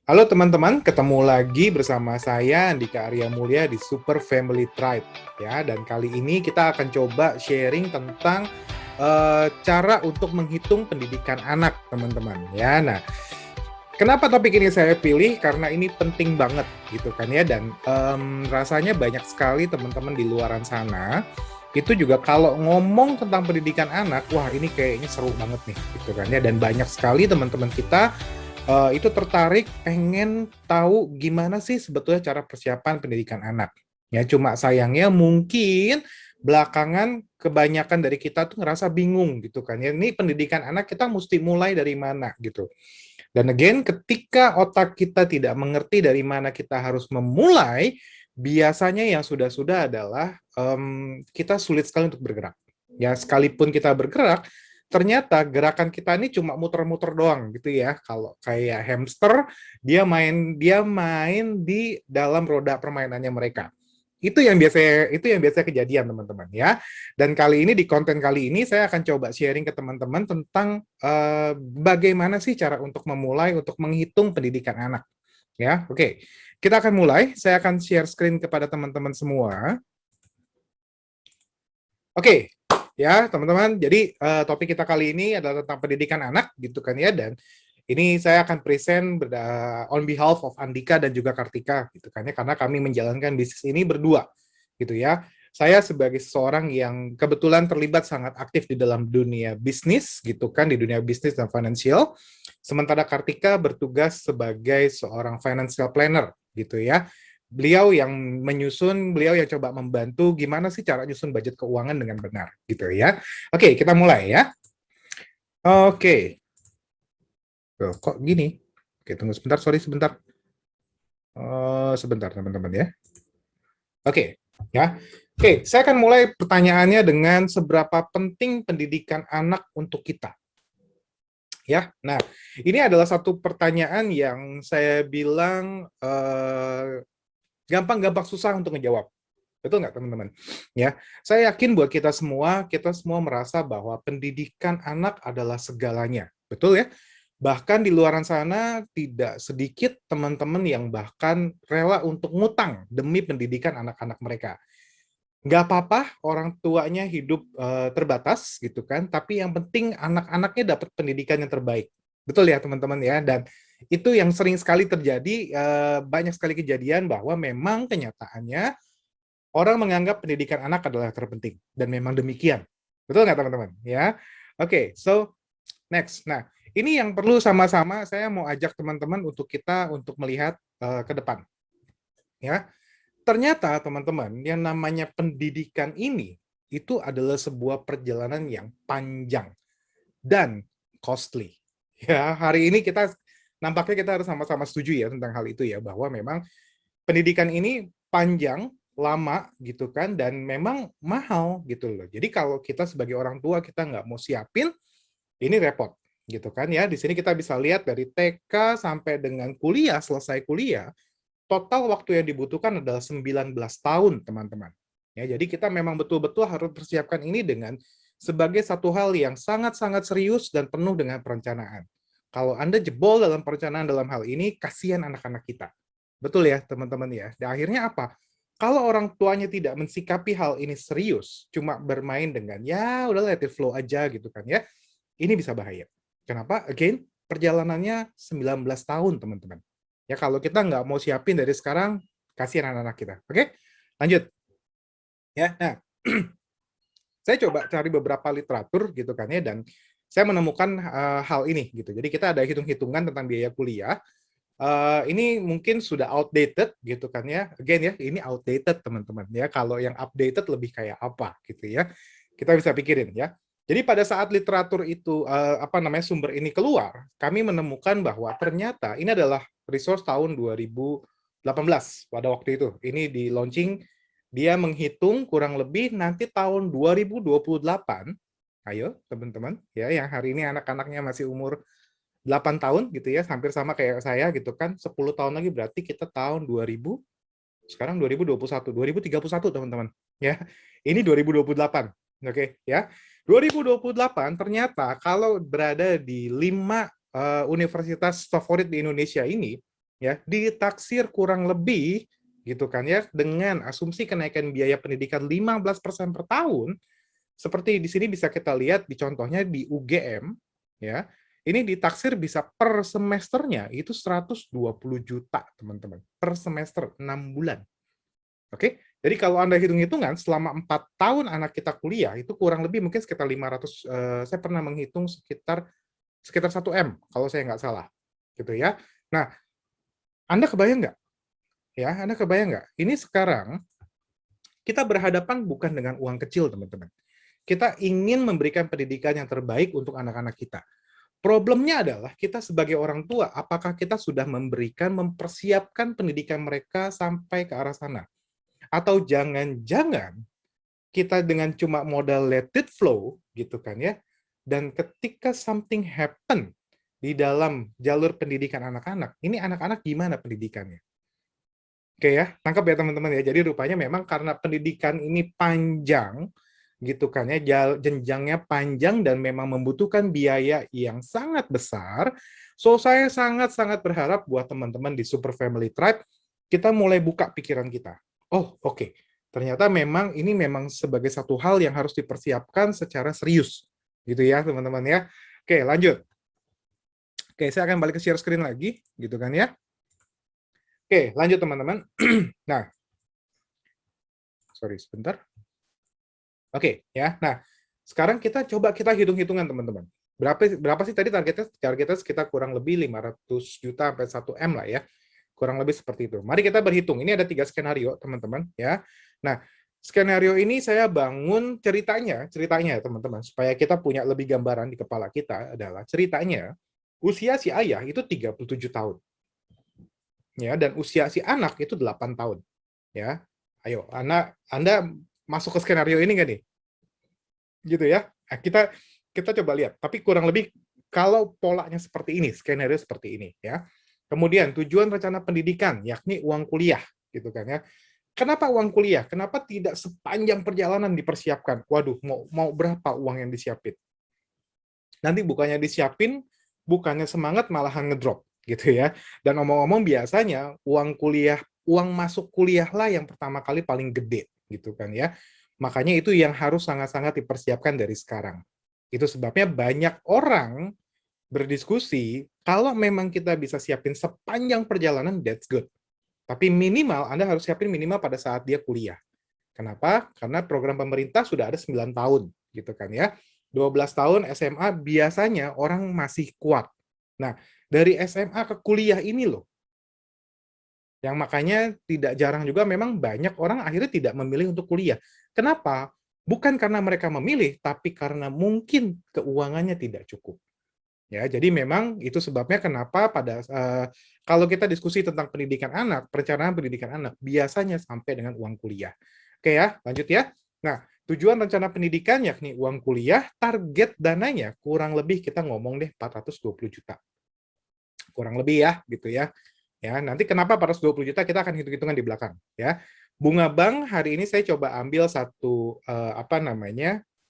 Halo teman-teman, ketemu lagi bersama saya Andika Arya Mulya di Super Family Tribe ya. Dan kali ini kita akan coba sharing tentang cara untuk menghitung pendidikan anak, teman-teman ya. Nah, kenapa topik ini saya pilih? Karena ini penting banget gitu kan ya. Dan rasanya banyak sekali teman-teman di luaran sana itu juga kalau ngomong tentang pendidikan anak, wah ini kayaknya seru banget nih gitu kan ya. Dan banyak sekali teman-teman kita itu tertarik pengen tahu gimana sih sebetulnya cara persiapan pendidikan anak. Ya, cuma sayangnya mungkin belakangan kebanyakan dari kita tuh ngerasa bingung gitu kan ya. Ini pendidikan anak kita mesti mulai dari mana gitu. Dan again, ketika otak kita tidak mengerti dari mana kita harus memulai, biasanya yang sudah-sudah adalah kita sulit sekali untuk bergerak. Ya, sekalipun kita bergerak, ternyata gerakan kita ini cuma muter-muter doang gitu ya. Kalau kayak hamster, dia main di dalam roda permainannya mereka. Itu yang biasa kejadian teman-teman ya. Dan kali ini di konten kali ini saya akan coba sharing ke teman-teman tentang bagaimana sih cara untuk memulai untuk menghitung pendidikan anak ya. Oke. Kita akan mulai. Saya akan share screen kepada teman-teman semua. Oke, ya teman-teman. Jadi topik kita kali ini adalah tentang pendidikan anak gitu kan ya. Dan ini saya akan present on behalf of Andika dan juga Kartika gitu kan ya, karena kami menjalankan bisnis ini berdua gitu ya. Saya sebagai seseorang yang kebetulan terlibat sangat aktif di dalam dunia bisnis gitu kan, di dunia bisnis dan financial. Sementara Kartika bertugas sebagai seorang financial planner gitu ya. Beliau yang coba membantu gimana sih cara nyusun budget keuangan dengan benar gitu ya. Oke, kita mulai ya. Oke. Loh, kok gini? Oke, tunggu sebentar, sorry sebentar. Sebentar teman-teman ya. Oke, ya. Oke, saya akan mulai pertanyaannya dengan seberapa penting pendidikan anak untuk kita. Ya, nah ini adalah satu pertanyaan yang saya bilang gampang-gampang susah untuk ngejawab. Betul nggak teman-teman? Ya, saya yakin buat kita semua merasa bahwa pendidikan anak adalah segalanya. Betul ya? Bahkan di luaran sana tidak sedikit teman-teman yang bahkan rela untuk ngutang demi pendidikan anak-anak mereka. Nggak apa-apa orang tuanya hidup terbatas gitu kan, tapi yang penting anak-anaknya dapat pendidikan yang terbaik. Betul ya teman-teman ya, dan itu yang sering sekali terjadi, banyak sekali kejadian bahwa memang kenyataannya orang menganggap pendidikan anak adalah terpenting, dan memang demikian. Betul nggak teman-teman? Ya, oke, so next. Nah, ini yang perlu sama-sama saya mau ajak teman-teman untuk kita untuk melihat ke depan. Ya, ternyata teman-teman yang namanya pendidikan ini itu adalah sebuah perjalanan yang panjang dan costly. Ya, hari ini nampaknya kita harus sama-sama setuju ya tentang hal itu ya, bahwa memang pendidikan ini panjang, lama gitu kan, dan memang mahal gitu loh. Jadi kalau kita sebagai orang tua kita nggak mau siapin, ini repot gitu kan ya. Di sini kita bisa lihat dari TK sampai dengan kuliah, selesai kuliah, total waktu yang dibutuhkan adalah 19 tahun, teman-teman. Ya, jadi kita memang betul-betul harus persiapkan ini dengan sebagai satu hal yang sangat-sangat serius dan penuh dengan perencanaan. Kalau Anda jebol dalam perencanaan dalam hal ini, kasihan anak-anak kita. Betul ya, teman-teman ya. Dan akhirnya apa? Kalau orang tuanya tidak mensikapi hal ini serius, cuma bermain dengan ya udah let it flow aja gitu kan ya, ini bisa bahaya. Kenapa? Again, perjalanannya 19 tahun, teman-teman. Ya, kalau kita nggak mau siapin dari sekarang, kasihan anak-anak kita. Oke? Lanjut. Ya, nah, saya coba cari beberapa literatur gitu kan ya, dan saya menemukan hal ini gitu. Jadi kita ada hitung-hitungan tentang biaya kuliah. Ini mungkin sudah outdated gitu kan ya. Again ya, ini outdated teman-teman ya. Kalau yang updated lebih kayak apa gitu ya. Kita bisa pikirin ya. Jadi pada saat literatur itu sumber ini keluar, kami menemukan bahwa ternyata ini adalah resource tahun 2018 pada waktu itu. Ini di launching, dia menghitung kurang lebih nanti tahun 2028. Ayo teman-teman ya, yang hari ini anak-anaknya masih umur 8 tahun gitu ya, hampir sama kayak saya gitu kan. 10 tahun lagi berarti kita tahun 2000, sekarang 2021, 2031 teman-teman. Ya. Ini 2028. Oke, ya. 2028 ternyata kalau berada di 5 universitas favorit di Indonesia ini, ya, ditaksir kurang lebih gitu kan ya, dengan asumsi kenaikan biaya pendidikan 15% per tahun, seperti di sini bisa kita lihat di contohnya di UGM, ya, ini ditaksir bisa per semesternya itu 120 juta, teman-teman. Per semester, 6 bulan. Oke? Jadi kalau Anda hitung-hitungan, selama 4 tahun anak kita kuliah, itu kurang lebih mungkin sekitar 500, saya pernah menghitung sekitar 1 M, kalau saya nggak salah. Gitu ya. Nah, Anda kebayang nggak? Ya, Anda kebayang nggak? Ini sekarang kita berhadapan bukan dengan uang kecil, teman-teman. Kita ingin memberikan pendidikan yang terbaik untuk anak-anak kita. Problemnya adalah kita sebagai orang tua, apakah kita sudah mempersiapkan pendidikan mereka sampai ke arah sana? Atau jangan-jangan kita dengan cuma modal let it flow, gitu kan ya, dan ketika something happen di dalam jalur pendidikan anak-anak, ini anak-anak gimana pendidikannya? Oke ya, tangkap ya teman-teman ya. Jadi rupanya memang karena pendidikan ini panjang, gitu kan ya, jenjangnya panjang dan memang membutuhkan biaya yang sangat besar. So saya sangat-sangat berharap buat teman-teman di Super Family Tribe, kita mulai buka pikiran kita. Oh, oke. Ternyata memang ini memang sebagai satu hal yang harus dipersiapkan secara serius. Gitu ya, teman-teman ya. Oke, lanjut. Oke, saya akan balik ke share screen lagi, gitu kan ya. Oke, lanjut teman-teman. Nah, sorry sebentar. Oke, ya. Nah, sekarang kita coba hitung-hitungan teman-teman. Berapa sih tadi targetnya? Targetnya sekitar kurang lebih 500 juta sampai 1 M lah ya. Kurang lebih seperti itu. Mari kita berhitung. Ini ada 3 skenario, teman-teman, ya. Nah, skenario ini saya bangun ceritanya ya, teman-teman, supaya kita punya lebih gambaran di kepala kita adalah ceritanya usia si ayah itu 37 tahun. Ya, dan usia si anak itu 8 tahun, ya. Ayo, Anda masuk ke skenario ini nggak nih? Gitu ya. Nah, kita coba lihat. Tapi kurang lebih kalau polanya seperti ini, skenario seperti ini ya. Kemudian tujuan rencana pendidikan, yakni uang kuliah, gitu kan ya. Kenapa uang kuliah? Kenapa tidak sepanjang perjalanan dipersiapkan? Waduh, mau berapa uang yang disiapin? Nanti bukannya disiapin, bukannya semangat malahan ngedrop, gitu ya. Dan omong-omong biasanya uang masuk kuliah lah yang pertama kali paling gede, gitu kan ya. Makanya itu yang harus sangat-sangat dipersiapkan dari sekarang. Itu sebabnya banyak orang berdiskusi, kalau memang kita bisa siapin sepanjang perjalanan, that's good. Tapi minimal, Anda harus siapin minimal pada saat dia kuliah. Kenapa? Karena program pemerintah sudah ada 9 tahun, gitu kan ya. 12 tahun SMA biasanya orang masih kuat. Nah, dari SMA ke kuliah ini loh, yang makanya tidak jarang juga memang banyak orang akhirnya tidak memilih untuk kuliah. Kenapa? Bukan karena mereka memilih, tapi karena mungkin keuangannya tidak cukup. Ya, jadi memang itu sebabnya kenapa kalau kita diskusi tentang pendidikan anak, perencanaan pendidikan anak, biasanya sampai dengan uang kuliah. Oke ya, lanjut ya. Nah, tujuan rencana pendidikan yakni uang kuliah, target dananya kurang lebih kita ngomong deh 420 juta. Kurang lebih ya, gitu ya. Ya, nanti kenapa 420 juta kita akan hitung-hitungan di belakang ya. Bunga bank hari ini saya coba ambil satu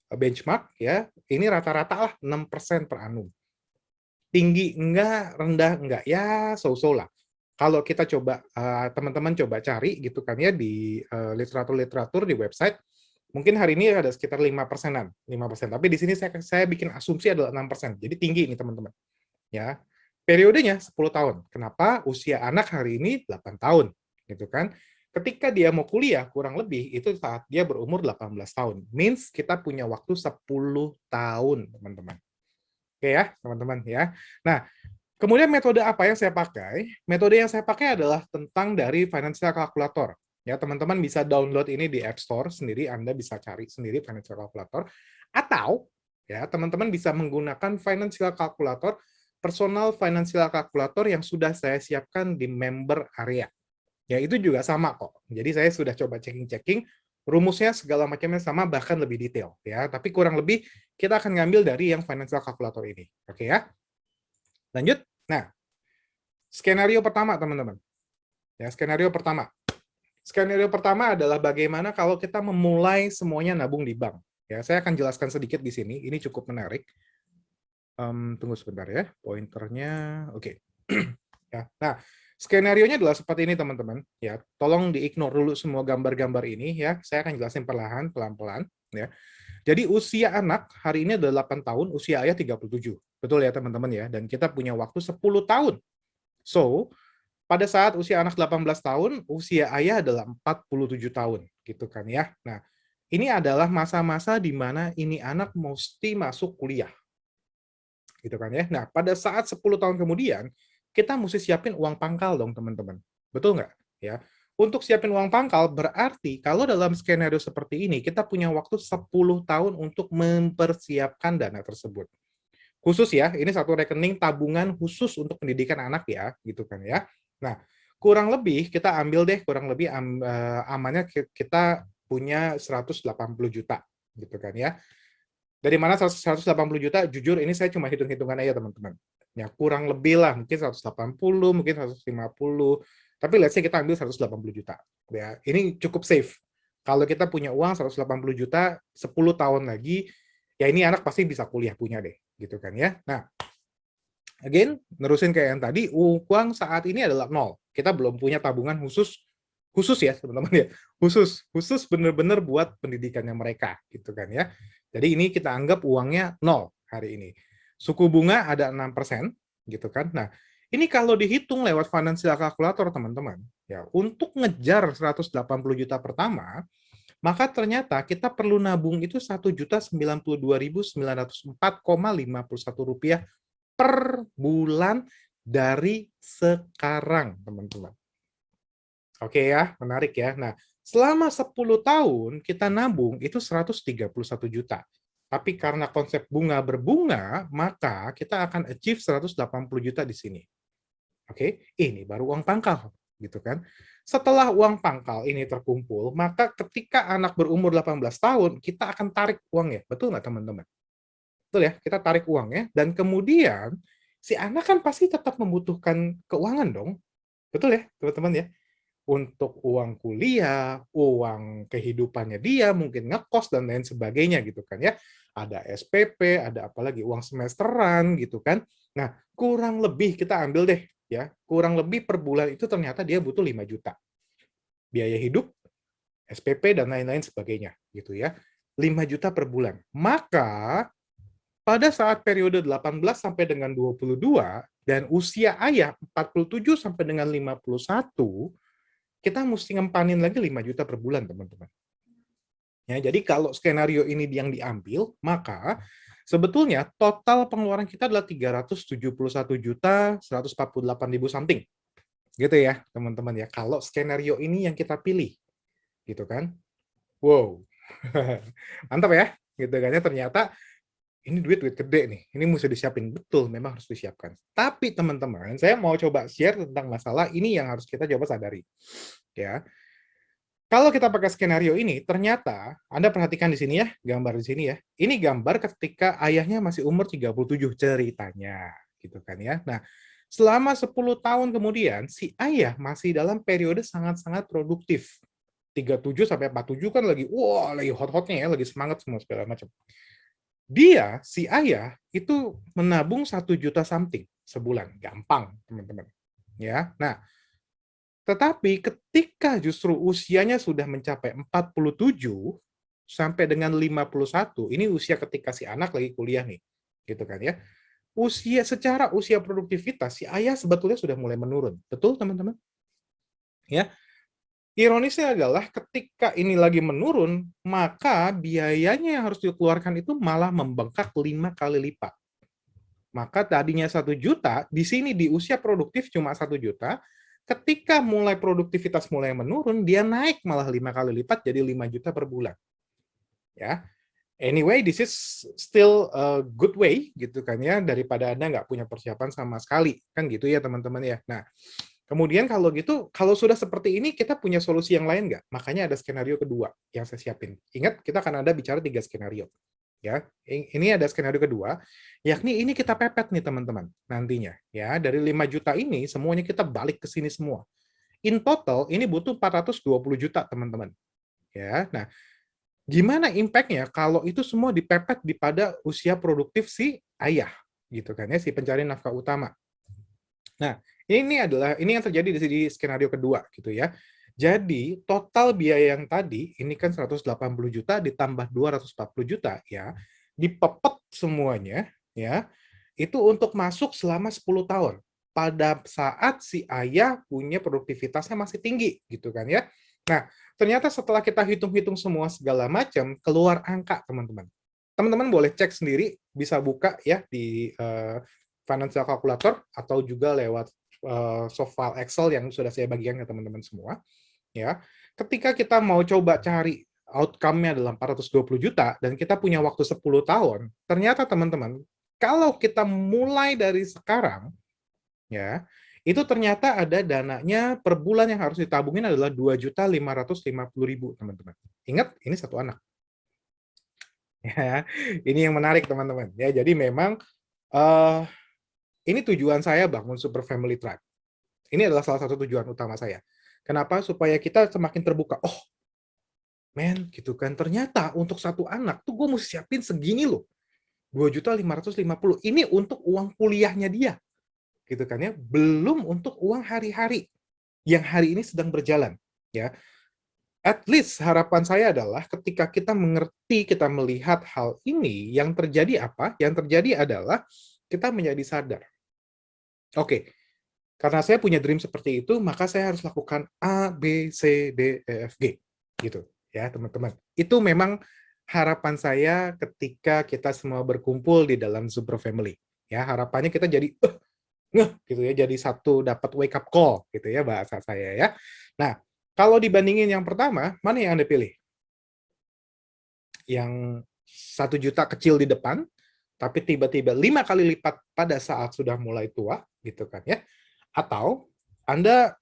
benchmark ya. Ini rata-rata lah 6% per annum. Tinggi enggak, rendah enggak, ya so-so lah. Kalau kita coba, teman-teman coba cari gitu kan ya di literatur-literatur di website, mungkin hari ini ada sekitar 5%-an, 5%. Tapi di sini saya bikin asumsi adalah 6%. Jadi tinggi ini teman-teman. Ya. Periodenya 10 tahun. Kenapa? Usia anak hari ini 8 tahun, gitu kan. Ketika dia mau kuliah kurang lebih itu saat dia berumur 18 tahun. Means kita punya waktu 10 tahun, teman-teman. Oke ya, teman-teman ya. Nah, kemudian metode apa yang saya pakai? Metode yang saya pakai adalah tentang dari financial calculator. Ya, teman-teman bisa download ini di App Store sendiri, Anda bisa cari sendiri financial calculator atau ya, teman-teman bisa menggunakan financial calculator, personal financial calculator yang sudah saya siapkan di member area. Ya, itu juga sama kok. Jadi saya sudah coba checking-checking, rumusnya segala macamnya sama, bahkan lebih detail. Ya, tapi kurang lebih kita akan ngambil dari yang financial calculator ini. Oke ya? Lanjut. Nah, skenario pertama, teman-teman. Ya, skenario pertama. Skenario pertama adalah bagaimana kalau kita memulai semuanya nabung di bank. Ya, saya akan jelaskan sedikit di sini. Ini cukup menarik. Tunggu sebentar ya, pointernya. Oke. Ya. Nah, Skenarionya adalah seperti ini teman-teman, ya. Tolong di-ignore dulu semua gambar-gambar ini ya. Saya akan jelasin perlahan, pelan-pelan ya. Jadi usia anak hari ini adalah 8 tahun, usia ayah 37. Betul ya teman-teman ya. Dan kita punya waktu 10 tahun. So, pada saat usia anak 18 tahun, usia ayah adalah 47 tahun, gitu kan ya. Nah, ini adalah masa-masa di mana ini anak mesti masuk kuliah, gitu kan ya. Nah, pada saat 10 tahun kemudian, kita mesti siapin uang pangkal dong, teman-teman. Betul nggak? Ya. Untuk siapin uang pangkal, berarti kalau dalam skenario seperti ini, kita punya waktu 10 tahun untuk mempersiapkan dana tersebut. Khusus ya, ini satu rekening tabungan khusus untuk pendidikan anak ya, gitu kan ya. Nah, kurang lebih kita ambil deh, kurang lebih amannya kita punya 180 juta, gitu kan ya. Dari mana 180 juta? Jujur ini saya cuma hitung-hitungan aja teman-teman. Ya kurang lebih lah, mungkin 180, mungkin 150. Tapi let's say kita ambil 180 juta. Ya, ini cukup safe. Kalau kita punya uang 180 juta, 10 tahun lagi, ya ini anak pasti bisa kuliah punya deh, gitu kan ya. Nah, again, nerusin kayak yang tadi, uang saat ini adalah nol. Kita belum punya tabungan khusus ya teman-teman ya, khusus bener-bener buat pendidikannya mereka gitu kan ya. Jadi ini kita anggap uangnya nol hari ini. Suku bunga ada 6% gitu kan. Nah, ini kalau dihitung lewat financial calculator teman-teman, ya untuk ngejar 180 juta pertama, maka ternyata kita perlu nabung itu 1.092.904,51 rupiah per bulan dari sekarang, teman-teman. Oke ya, menarik ya. Nah, selama 10 tahun kita nabung itu 131 juta. Tapi karena konsep bunga berbunga, maka kita akan achieve 180 juta di sini. Oke, ini baru uang pangkal, gitu kan. Setelah uang pangkal ini terkumpul, maka ketika anak berumur 18 tahun, kita akan tarik uangnya. Betul nggak, teman-teman? Betul ya, kita tarik uangnya, dan kemudian si anak kan pasti tetap membutuhkan keuangan dong. Betul ya, teman-teman ya? Untuk uang kuliah, uang kehidupannya dia, mungkin ngekos dan lain sebagainya gitu kan ya. Ada SPP, ada apalagi uang semesteran gitu kan. Nah, kurang lebih kita ambil deh ya, kurang lebih per bulan itu ternyata dia butuh 5 juta. Biaya hidup, SPP dan lain-lain sebagainya gitu ya. 5 juta per bulan. Maka pada saat periode 18 sampai dengan 22 dan usia ayah 47 sampai dengan 51, kita mesti ngempanin lagi 5 juta per bulan, teman-teman. Ya, jadi kalau skenario ini yang diambil, maka sebetulnya total pengeluaran kita adalah 371 juta 148 ribu something. Gitu ya, teman-teman ya. Kalau skenario ini yang kita pilih, gitu kan. Wow. Mantap ya, gitu kan ya. Ternyata ini duit gede nih. Ini mesti disiapin. Betul, memang harus disiapkan. Tapi teman-teman, saya mau coba share tentang masalah ini yang harus kita coba sadari. Ya. Kalau kita pakai skenario ini, ternyata Anda perhatikan di sini ya, gambar di sini ya. Ini gambar ketika ayahnya masih umur 37 ceritanya, gitu kan ya. Nah, selama 10 tahun kemudian, si ayah masih dalam periode sangat-sangat produktif. 37 sampai 47 kan lagi, wah, lagi hot-hotnya ya, lagi semangat semua segala macam. Dia, si ayah, itu menabung 1 juta something sebulan. Gampang, teman-teman. Ya, nah, tetapi ketika justru usianya sudah mencapai 47 sampai dengan 51, ini usia ketika si anak lagi kuliah nih, gitu kan ya. Secara usia produktivitas si ayah sebetulnya sudah mulai menurun. Betul, teman-teman? Ya. Ironisnya adalah ketika ini lagi menurun, maka biayanya yang harus dikeluarkan itu malah membengkak 5 kali lipat. Maka tadinya 1 juta, di sini di usia produktif cuma 1 juta, ketika mulai produktivitas mulai menurun, dia naik malah 5 kali lipat jadi 5 juta per bulan. Ya, anyway, this is still a good way gitu kan ya, daripada Anda nggak punya persiapan sama sekali, kan gitu ya teman-teman ya. Nah, kemudian kalau gitu, kalau sudah seperti ini, kita punya solusi yang lain nggak? Makanya ada skenario kedua yang saya siapin. Ingat, kita akan ada bicara 3 skenario. Ya, ini ada skenario kedua, yakni ini kita pepet nih teman-teman nantinya. Ya, dari 5 juta ini semuanya kita balik ke sini semua. In total ini butuh 420 juta teman-teman. Ya, nah gimana impact-nya kalau itu semua dipepet di pada usia produktif si ayah, gitu kan ya, si pencari nafkah utama. Nah, Ini yang terjadi di skenario kedua gitu ya. Jadi total biaya yang tadi ini kan 180 juta ditambah 240 juta ya, dipepet semuanya ya. Itu untuk masuk selama 10 tahun. Pada saat si ayah punya produktivitasnya masih tinggi gitu kan ya. Nah, ternyata setelah kita hitung-hitung semua segala macam, keluar angka, teman-teman. Teman-teman boleh cek sendiri, bisa buka ya di financial calculator atau juga lewat soft file Excel yang sudah saya bagikan ke teman-teman semua. Ya, ketika kita mau coba cari outcome-nya adalah 420 juta dan kita punya waktu 10 tahun, ternyata teman-teman, kalau kita mulai dari sekarang, ya, itu ternyata ada dananya per bulan yang harus ditabungin adalah 2.550.000, teman-teman. Ingat, ini satu anak. Ya, ini yang menarik, teman-teman. Ya, jadi memang uh, ini tujuan saya bangun Super Family Tribe. Ini adalah salah satu tujuan utama saya. Kenapa? Supaya kita semakin terbuka. Oh, men, gitu kan. Ternyata untuk satu anak tuh gue mesti siapin segini loh. 2.550.000. Ini untuk uang kuliahnya dia. Gitu kan ya. Belum untuk uang hari-hari yang hari ini sedang berjalan. Ya. At least harapan saya adalah ketika kita mengerti, kita melihat hal ini, yang terjadi apa? Yang terjadi adalah kita menjadi sadar. Oke, karena saya punya dream seperti itu, maka saya harus lakukan A, B, C, D, E, F, G. Gitu ya, teman-teman. Itu memang harapan saya ketika kita semua berkumpul di dalam Super Family. Ya, harapannya kita jadi ngeh gitu ya, jadi satu dapat wake up call gitu ya bahasa saya ya. Nah, kalau dibandingin yang pertama, mana yang Anda pilih? Yang 1 juta kecil di depan, tapi tiba-tiba 5 kali lipat pada saat sudah mulai tua, gitu kan ya? Atau Anda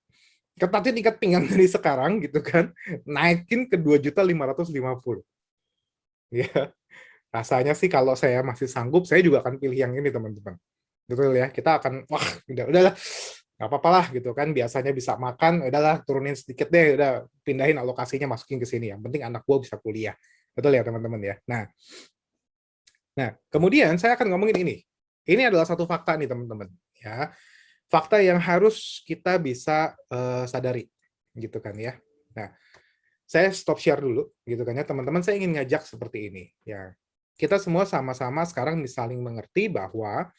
ketatin ikat pinggang dari sekarang gitu kan, naikin ke 2.550.000. Ya, rasanya sih kalau saya masih sanggup, saya juga akan pilih yang ini, teman-teman. Betul ya, kita akan wah, udahlah, nggak apa-apa lah gitu kan, biasanya bisa makan, udahlah turunin sedikit deh, udah pindahin alokasinya masukin ke sini. Yang penting anak gua bisa kuliah. Betul ya, teman-teman ya. Nah, kemudian saya akan ngomongin ini. Ini adalah satu fakta nih, teman-teman. Ya, fakta yang harus kita bisa sadari, gitu kan ya. Nah, saya stop share dulu, gitu kan ya, teman-teman. Saya ingin ngajak seperti ini, ya. Kita semua sama-sama sekarang saling mengerti bahwa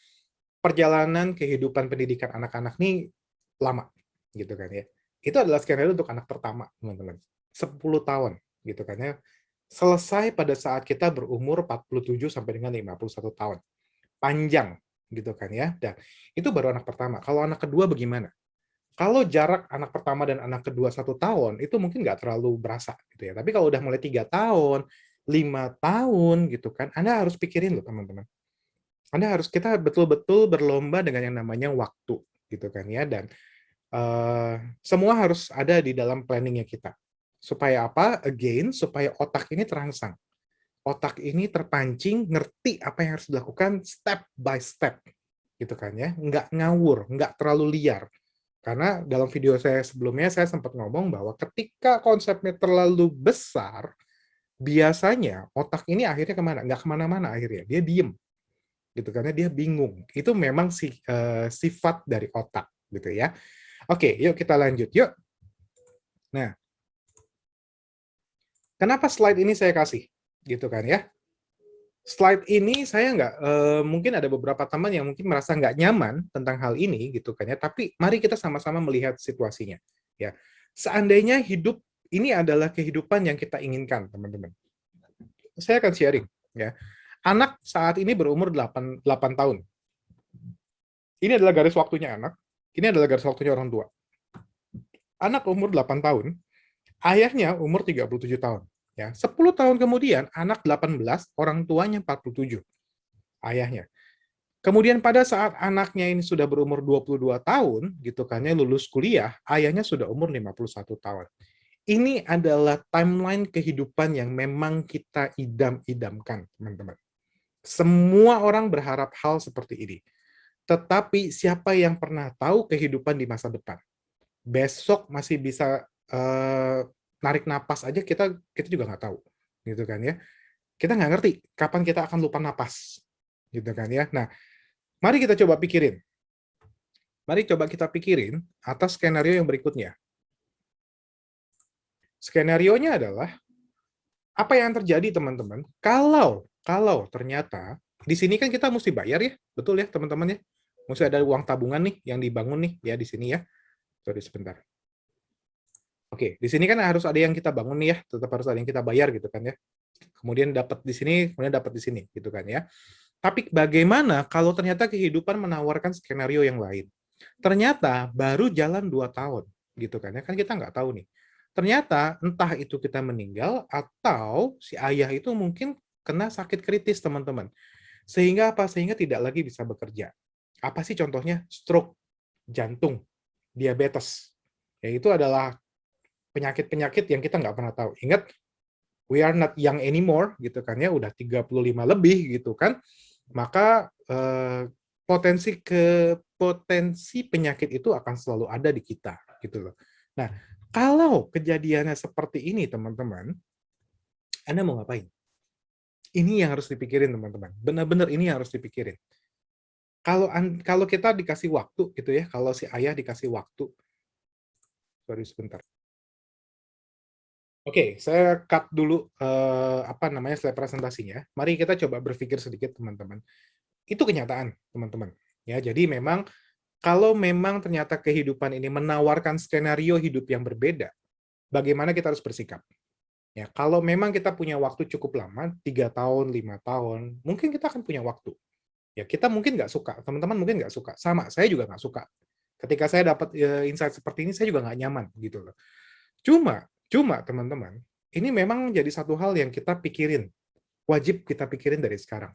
perjalanan kehidupan pendidikan anak-anak ini lama, gitu kan ya. Itu adalah skenario untuk anak pertama, teman-teman. 10 tahun, gitu kan ya. Selesai pada saat kita berumur 47 sampai dengan 51 tahun. Panjang, gitu kan ya. Dan itu baru anak pertama. Kalau anak kedua bagaimana? Kalau jarak anak pertama dan anak kedua 1 tahun, itu mungkin nggak terlalu berasa, gitu ya. Tapi kalau udah mulai 3 tahun, 5 tahun, gitu kan, Anda harus pikirin loh, teman-teman. Kita betul-betul berlomba dengan yang namanya waktu, gitu kan ya. Dan semua harus ada di dalam planningnya kita. Supaya apa? Again, supaya otak ini terangsang. Otak ini terpancing, ngerti apa yang harus dilakukan step by step. Gitu kan ya. Nggak ngawur, nggak terlalu liar. Karena dalam video saya sebelumnya, saya sempat ngomong bahwa ketika konsepnya terlalu besar, biasanya otak ini akhirnya kemana? Nggak kemana-mana akhirnya. Dia diem. Gitu, karena dia bingung. Itu memang sifat dari otak. Gitu ya. Oke, yuk kita lanjut. Yuk. Nah, kenapa slide ini saya kasih? Gitu kan ya. Slide ini saya nggak, mungkin ada beberapa teman yang mungkin merasa nggak nyaman tentang hal ini, gitu kan ya, tapi mari kita sama-sama melihat situasinya. Ya, seandainya hidup ini adalah kehidupan yang kita inginkan, teman-teman. Saya akan sharing. Ya, anak saat ini berumur 8 tahun. Ini adalah garis waktunya anak, ini adalah garis waktunya orang tua. Anak umur 8 tahun, ayahnya umur 37 tahun. Ya, 10 tahun kemudian, anak 18, orang tuanya 47, ayahnya. Kemudian pada saat anaknya ini sudah berumur 22 tahun, gitu kan ya, lulus kuliah, ayahnya sudah umur 51 tahun. Ini adalah timeline kehidupan yang memang kita idam-idamkan, teman-teman. Semua orang berharap hal seperti ini. Tetapi siapa yang pernah tahu kehidupan di masa depan? Besok masih bisa narik napas aja, kita juga nggak tahu. Gitu kan ya. Kita nggak ngerti kapan kita akan lupa napas. Gitu kan ya. Nah, mari kita coba pikirin. Mari coba kita pikirin atas skenario yang berikutnya. Skenarionya adalah, apa yang terjadi teman-teman kalau ternyata di sini kan kita mesti bayar ya, betul ya teman-teman ya, mesti ada uang tabungan nih yang dibangun nih ya di sini ya. Sorry sebentar. Oke, di sini kan harus ada yang kita bangun nih ya, tetap harus ada yang kita bayar gitu kan ya. Kemudian dapat di sini, kemudian dapat di sini gitu kan ya. Tapi bagaimana kalau ternyata kehidupan menawarkan skenario yang lain? Ternyata baru jalan 2 tahun gitu kan ya, kan kita nggak tahu nih. Ternyata entah itu kita meninggal atau si ayah itu mungkin kena sakit kritis teman-teman. Sehingga apa? Sehingga tidak lagi bisa bekerja. Apa sih contohnya? Stroke, jantung, diabetes. Ya itu adalah penyakit-penyakit yang kita nggak pernah tahu. Ingat, we are not young anymore gitu kan ya, udah 35 lebih gitu kan. Maka potensi penyakit itu akan selalu ada di kita gitu loh. Nah, kalau kejadiannya seperti ini teman-teman, Anda mau ngapain? Ini yang harus dipikirin teman-teman. Benar-benar ini yang harus dipikirin. Kalau kita dikasih waktu gitu ya, kalau si ayah dikasih waktu, sorry sebentar. Oke, saya cut dulu slide presentasinya. Mari kita coba berpikir sedikit teman-teman. Itu kenyataan teman-teman. Ya, jadi memang kalau memang ternyata kehidupan ini menawarkan skenario hidup yang berbeda, bagaimana kita harus bersikap? Ya, kalau memang kita punya waktu cukup lama, 3 tahun, 5 tahun, mungkin kita akan punya waktu. Ya, kita mungkin nggak suka, teman-teman mungkin nggak suka. Sama, saya juga nggak suka. Ketika saya dapat insight seperti ini, saya juga nggak nyaman gitu loh. Cuma teman-teman, ini memang jadi satu hal yang kita pikirin, wajib kita pikirin dari sekarang.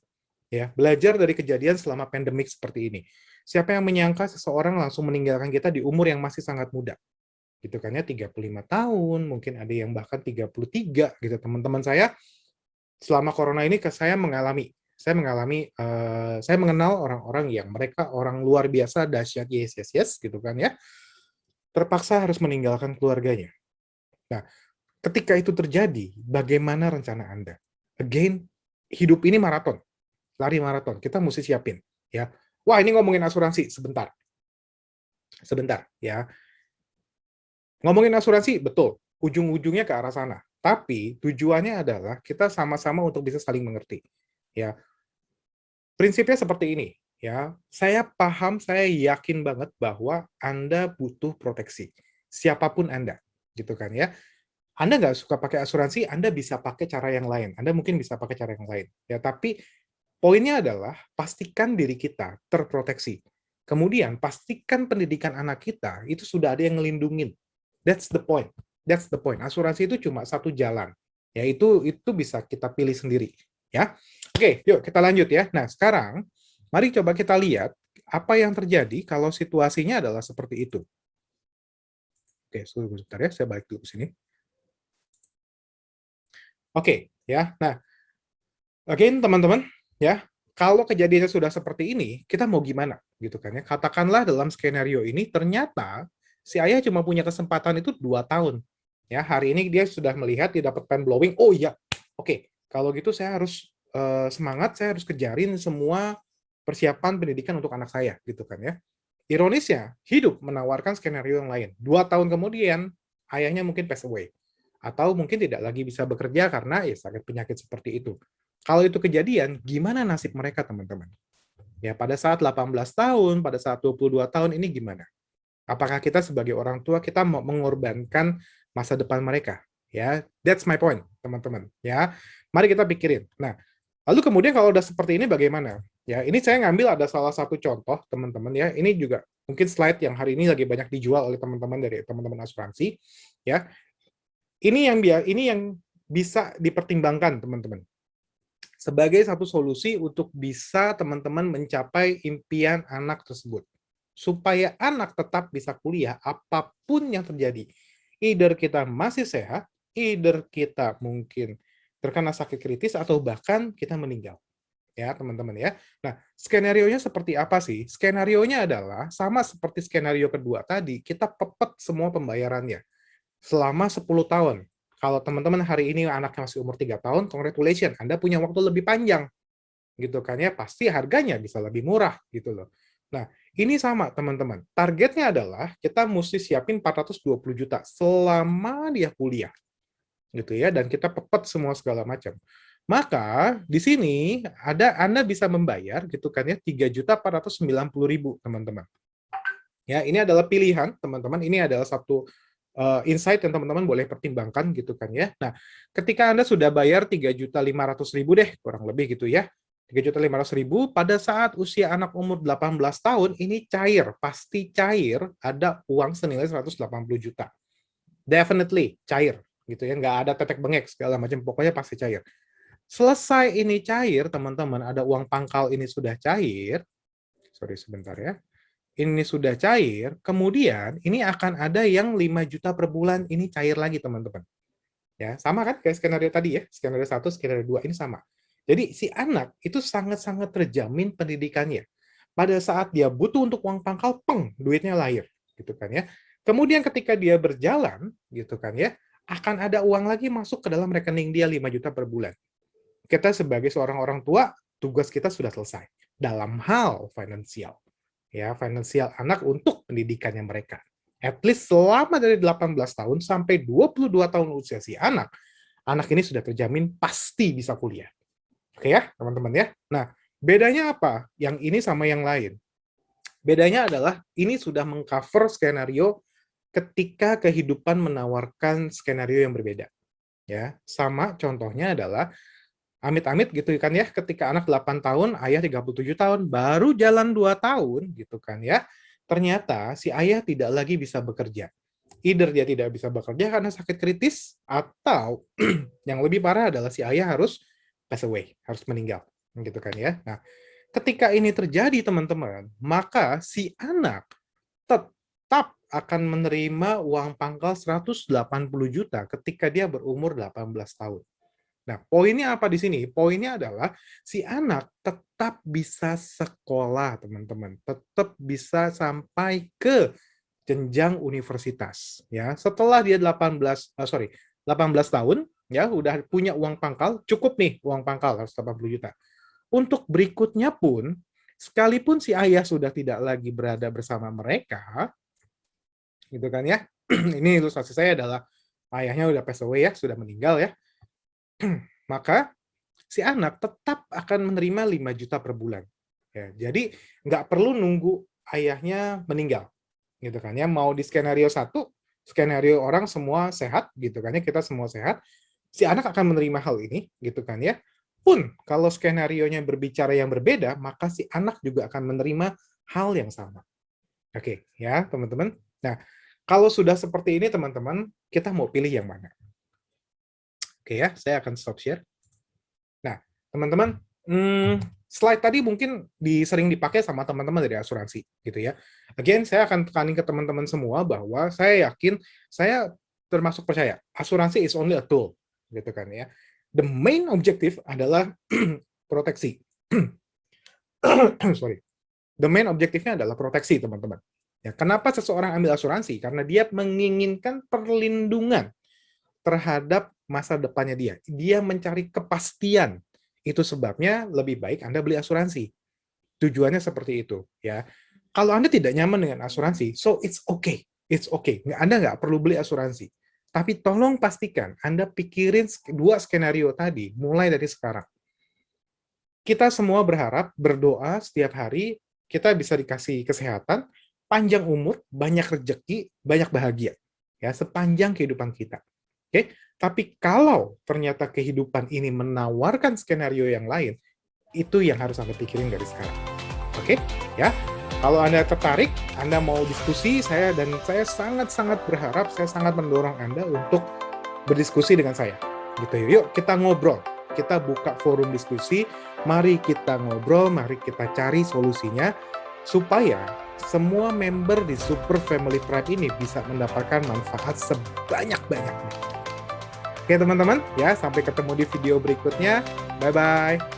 Ya, belajar dari kejadian selama pandemik seperti ini. Siapa yang menyangka seseorang langsung meninggalkan kita di umur yang masih sangat muda? Gitu kan ya, 35 tahun, mungkin ada yang bahkan 33 gitu. Teman-teman saya selama corona ini saya mengenal orang-orang yang mereka orang luar biasa dahsyat, yes gitu kan ya, terpaksa harus meninggalkan keluarganya. Nah, ketika itu terjadi, bagaimana rencana Anda? Again, hidup ini maraton, lari maraton. Kita mesti siapin, ya. Wah, ini ngomongin asuransi, sebentar ya. Ngomongin asuransi, betul, ujung-ujungnya ke arah sana. Tapi tujuannya adalah kita sama-sama untuk bisa saling mengerti, ya. Prinsipnya seperti ini, ya. Saya paham, saya yakin banget bahwa Anda butuh proteksi, siapapun Anda, gitu kan ya. Anda nggak suka pakai asuransi, Anda bisa pakai cara yang lain. Anda mungkin bisa pakai cara yang lain. Ya, tapi poinnya adalah pastikan diri kita terproteksi. Kemudian pastikan pendidikan anak kita itu sudah ada yang ngelindungin. That's the point. That's the point. Asuransi itu cuma satu jalan. Ya, itu bisa kita pilih sendiri. Ya, oke, yuk kita lanjut ya. Nah, sekarang mari coba kita lihat apa yang terjadi kalau situasinya adalah seperti itu. Oke, sebentar ya, saya balik dulu ke sini. Oke, ya. Nah, again teman-teman, ya, kalau kejadiannya sudah seperti ini, kita mau gimana gitu kan ya? Katakanlah dalam skenario ini ternyata si ayah cuma punya kesempatan itu 2 tahun. Ya, hari ini dia sudah melihat dia dapat pen blowing. Oh iya. Oke, kalau gitu saya harus semangat, saya harus kejarin semua persiapan pendidikan untuk anak saya gitu kan ya. Ironisnya, hidup menawarkan skenario yang lain. 2 tahun kemudian ayahnya mungkin pass away atau mungkin tidak lagi bisa bekerja karena ya sakit penyakit seperti itu. Kalau itu kejadian, gimana nasib mereka, teman-teman? Ya, pada saat 18 tahun, pada saat 22 tahun ini gimana? Apakah kita sebagai orang tua kita mau mengorbankan masa depan mereka? Ya, that's my point, teman-teman. Ya, mari kita pikirin. Nah, lalu kemudian kalau udah seperti ini bagaimana? Ya, ini saya ngambil ada salah satu contoh, teman-teman ya. Ini juga mungkin slide yang hari ini lagi banyak dijual oleh teman-teman dari teman-teman asuransi, ya. Ini yang bisa dipertimbangkan, teman-teman. Sebagai satu solusi untuk bisa teman-teman mencapai impian anak tersebut. Supaya anak tetap bisa kuliah apapun yang terjadi. Either kita masih sehat, either kita mungkin terkena sakit kritis, atau bahkan kita meninggal. Ya, teman-teman ya. Nah, skenario-nya seperti apa sih? Skenario-nya adalah sama seperti skenario kedua tadi, kita pepet semua pembayarannya selama 10 tahun. Kalau teman-teman hari ini anaknya masih umur 3 tahun, congratulations, Anda punya waktu lebih panjang. Gitu kan ya, pasti harganya bisa lebih murah gitu loh. Nah, Ini sama, teman-teman. Targetnya adalah kita mesti siapin 420 juta selama dia kuliah. Gitu ya, dan kita pepet semua segala macam. Maka di sini Anda bisa membayar gitu kan ya 3.490.000 teman-teman. Ya, ini adalah pilihan teman-teman. Ini adalah satu insight yang teman-teman boleh pertimbangkan gitu kan ya. Nah, ketika Anda sudah bayar 3.500.000 deh kurang lebih gitu ya. 3.500.000 pada saat usia anak umur 18 tahun ini cair, pasti cair, ada uang senilai 180 juta. Definitely cair gitu ya, nggak ada tetek bengek segala macam, pokoknya pasti cair. Selesai ini cair, teman-teman, ada uang pangkal ini sudah cair. Sorry sebentar ya. Ini sudah cair, kemudian ini akan ada yang 5 juta per bulan ini cair lagi, teman-teman. Ya, sama kan kayak skenario tadi ya, skenario 1, skenario 2 ini sama. Jadi si anak itu sangat-sangat terjamin pendidikannya. Pada saat dia butuh untuk uang pangkal, peng, duitnya lahir, gitu kan ya. Kemudian ketika dia berjalan, gitu kan ya, akan ada uang lagi masuk ke dalam rekening dia 5 juta per bulan. Kita sebagai seorang orang tua, tugas kita sudah selesai dalam hal finansial. Ya, finansial anak untuk pendidikannya mereka. At least selama dari 18 tahun sampai 22 tahun usia si anak ini sudah terjamin pasti bisa kuliah. Oke ya, teman-teman ya. Nah, bedanya apa? Yang ini sama yang lain. Bedanya adalah ini sudah mengcover skenario ketika kehidupan menawarkan skenario yang berbeda. Ya, sama contohnya adalah amit-amit gitu kan ya, ketika anak 8 tahun, ayah 37 tahun, baru jalan 2 tahun gitu kan ya. Ternyata si ayah tidak lagi bisa bekerja. Either dia tidak bisa bekerja karena sakit kritis, atau yang lebih parah adalah si ayah harus pass away, harus meninggal, gitu kan ya. Nah, ketika ini terjadi teman-teman, maka si anak tetap akan menerima uang pangkal 180 juta ketika dia berumur 18 tahun. Nah, poinnya apa di sini? Poinnya adalah si anak tetap bisa sekolah, teman-teman. Tetap bisa sampai ke jenjang universitas. Ya, setelah dia 18 tahun, ya udah punya uang pangkal, cukup nih uang pangkal 180 juta. Untuk berikutnya pun, sekalipun si ayah sudah tidak lagi berada bersama mereka, gitu kan ya. Ini ilustrasi saya adalah ayahnya udah pass away ya, sudah meninggal ya. Maka si anak tetap akan menerima 5 juta per bulan. Ya, jadi nggak perlu nunggu ayahnya meninggal. Gitu kan ya, mau di skenario 1, skenario orang semua sehat gitu kan ya, kita semua sehat, si anak akan menerima hal ini gitu kan ya. Pun kalau skenarionya berbicara yang berbeda, maka si anak juga akan menerima hal yang sama. Oke, ya, teman-teman. Nah, kalau sudah seperti ini teman-teman, kita mau pilih yang mana? Oke ya, saya akan stop share. Nah, teman-teman, slide tadi mungkin sering dipakai sama teman-teman dari asuransi, gitu ya. Again, saya akan tekanin ke teman-teman semua bahwa saya yakin, saya termasuk percaya, asuransi is only a tool, gitu kan ya. The main objective adalah proteksi. Sorry. The main objektifnya adalah proteksi, teman-teman. Ya, kenapa seseorang ambil asuransi? Karena dia menginginkan perlindungan terhadap masa depannya dia. Dia mencari kepastian. Itu sebabnya lebih baik Anda beli asuransi. Tujuannya seperti itu, ya. Kalau Anda tidak nyaman dengan asuransi, so it's okay. It's okay. Anda nggak perlu beli asuransi. Tapi tolong pastikan Anda pikirin 2 skenario tadi mulai dari sekarang. Kita semua berharap, berdoa setiap hari kita bisa dikasih kesehatan, panjang umur, banyak rezeki, banyak bahagia. Ya, sepanjang kehidupan kita. Oke, tapi kalau ternyata kehidupan ini menawarkan skenario yang lain, itu yang harus Anda pikirin dari sekarang. Oke, ya. Kalau Anda tertarik, Anda mau diskusi, saya sangat-sangat berharap, saya sangat mendorong Anda untuk berdiskusi dengan saya. Gitu. Yuk, kita ngobrol. Kita buka forum diskusi, mari kita ngobrol, mari kita cari solusinya, supaya semua member di Super Family Tribe ini bisa mendapatkan manfaat sebanyak-banyaknya. Oke teman-teman, ya sampai ketemu di video berikutnya. Bye-bye.